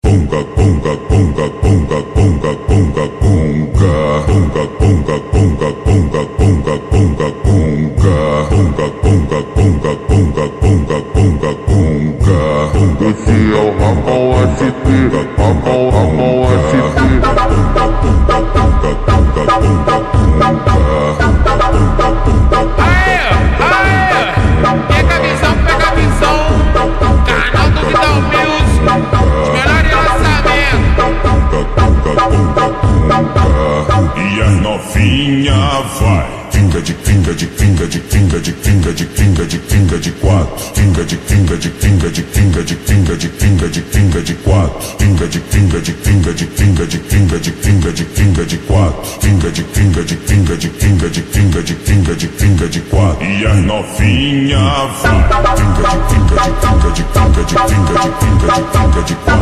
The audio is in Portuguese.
conga, conga, conga, conga, conga, conga, conga, conga, conga, conga, conga, conga, conga, conga, conga, conga, conga, conga, conga, conga. Esse é o Ramon SP, Ramon SP. Pega a visão, pega a visão. Canal do Vidal Music, os melhores lançamentos. E a novinha vai. Finga de finga de finga de finga de finga de finga de finga de quatro. Finga de finga de finga de finga de finga de finga de finga de quatro. Finga de finga de finga de finga de finga de finga de finga de quatro. Finga de finga de finga de finga de finga de finga de finga de quatro. E a novinha vai. Finga de finga de finga de finga de finga de finga de finga de quatro.